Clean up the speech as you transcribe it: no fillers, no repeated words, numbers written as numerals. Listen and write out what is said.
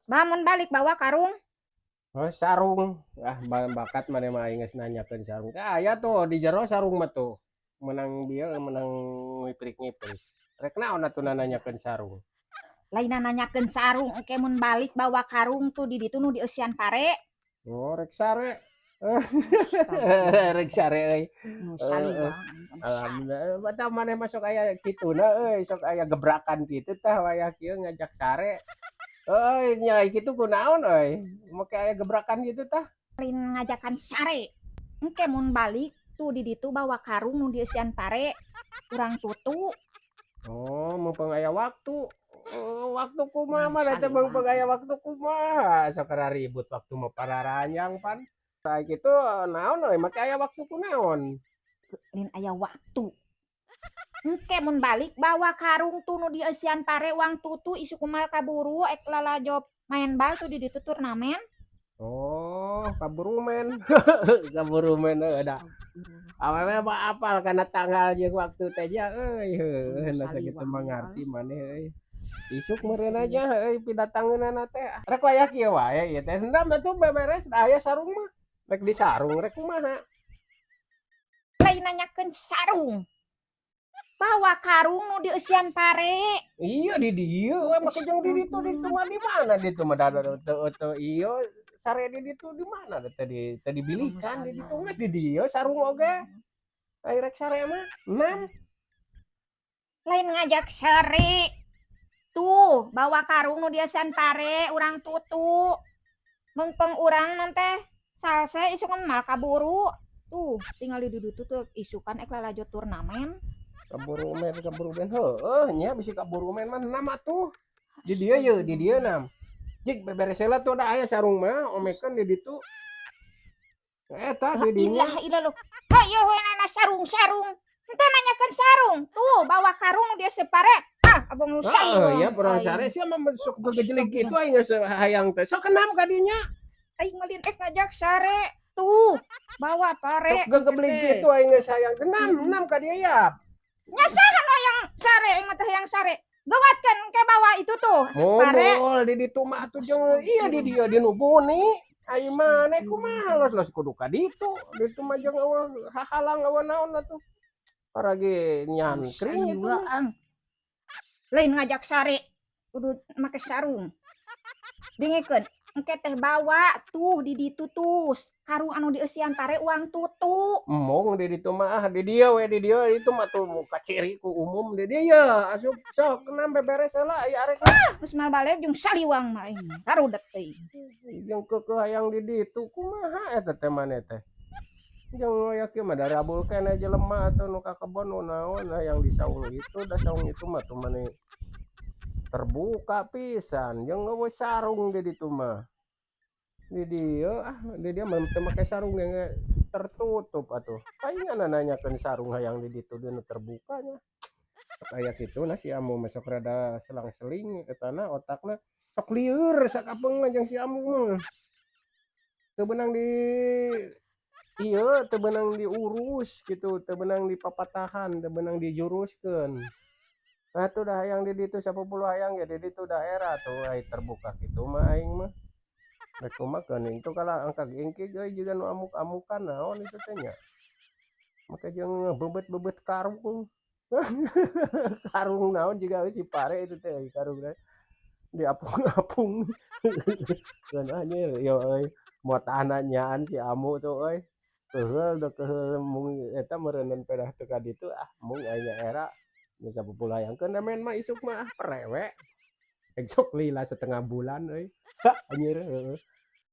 Bangun balik bawa karung. Oh, sarung. Ah, bakat mana mah aing geus nanyakeun sarung. Teh aya tuh di jero sarung mah tuh. Menang dia menang ngiprik-ngiprik. Rek naon atuh nanyakeun sarung. Lain nanyakeun sarung engke mun balik bawa karung tuh di ditu nu di eusian pare. Oh, rek sare. Astagfirullah. Rek sare euy. Nu Heeh. saliwang sare. Alhamdulillah, mata mana masuk aya kituna euy, sok aya gebrakan kitu tah wayah kieu ngajak sare. Euy, nya kitu kunaon euy? Make aya gebrakan gitu tah. Lain ngajakan sare. Engke mun balik tuh di ditu bawa karung nu di eusian pare. Urang tutu. Oh, mumpung aya waktu. Waktu kumaha Nu mah teh mumpung saliwang. aya waktu kumaha sok ribut waktu mah pararanjang pan. Sae kitu naon euy make aya waktu kunaon? Lain aya waktu. Engke mun balik bawa karung tuh nu di eusian pare uang tutu isu kumal kaburu ek lalajob main bal tuh di ditu turnamen. Oh, kaburu men. Kaburu men ada. Awewe mah apal kana tanggal jeung waktu teh nya euy. Nu Heuh, na sakitu saliwang mah bae. ngarti maneh euy. Isuk meureun Serius. aja euy pidatangeunana teh. Rek wayah kieu wae ieu teh. Hendam atuh beberes da aya sarung mah. Rek disarung rek kumaha? Lain nanyakeun sarung. Bawa karung nu di eusian pare. Iya di dieu we make jeung di ditu mah di mana ditu mah da teu ieu sare di ditu di mana teu Nu dibilikan di ditu saliwang. mah di dieu sarung oge. Ai rek sare mah. Nam. Lain ngajak sare. Tuh, bawa karung nu di eusian pare urang tutu. Mengpeng urang nanti salse isu mal kaburu. Tuh, tinggal di ditu tuh isukan ek lalajo turnamen. Kaburu men heueuh nya bisi kaburu men mah nam atuh. Di dieu ye di dieu nam. Jik beberes heula tuh da aya sarung mah omekeun di ditu. Eta La di dinya. ilaha illallah. Hayo we nana sarung-sarung. Ente nanyakan sarung. Tuh, bawa karung nu dia separe. Ah, abang nu Heeh, ya saliwang perang sare aing. sia mah sok gegejelik kitu Astagfirullah. aing geus hayang teh. Sok kenam ka dinya. Aing malin ek ngajak sare. Tuh, bawa Sok pare engke gegeblik teh. kitu aing geus hayang teh. Nam ka dieu ya. Nyasahan wayang sare aing mah teh hayang sare. Gawatkeun engke bawa itu tuh pare. Ngobrol di ditu mah atuh jeung iya di dieu di nu buni. Ai maneh kumaha los kudu ka ditu. Ditu mah jeung eueuh hahalang eueuh naon atuh. Paragi nyangkring itu mah. Saliwang. Lain ngajak sare. Kudu make sarung. Dengekeun, engke teh bawa tuh di ditu tuh karung anu di eusian pare uang tutu. Mung di ditu mah di dieu we di dieu itu mah tuh muka ciri ku umum di dieu asup sok kenam beberes heula aya arek Geus mal bale jeung saliwang mah aing. Karudet teuing. jeung keukeuh hayang di ditu kumaha eta teh maneh teh. Jeung aya kieu mah darabul keneh jelema atuh nu ka kebon nu naon hayang disaung itu da saung itu mah tuh maneh terbuka pisan jeung eueuh sarung di ditu mah. Di dieu di dieu mah teu make sarung ge tertutup atuh. Paingan nanyakeun sarung hayang di ditu di nu terbuka nya. Sok aya kituna si Amu mah sok rada selang-seling etana otakna sok lieur sakapeung mah jeung si Amu mah. Teu beunang di ieu teu beunang diurus gitu, teu beunang dipapatahan, teu beunang dijuruskeun. Atuh da hayang di ditu sapuluh hayang ge di ditu daerah tuh ai terbuka kitu mah aing mah. Rek kumaha geuning tuh kala angka engke euy juga nu amuk-amukan naon itu teh nya. Make jeung beubet-beubet karung. Karung naon juga si pare itu teh karungna diapung-apung. Keun anjir yo euy moal tahananyaan si Amu tuh euy. Keheul da keheul mung eta meureunneun pedah teu ka ditu mung aya nyaera nu sapuluh hayangkeun da men mah isuk mah prewe. Esok lila setengah bulan euy. Anjir heueuh.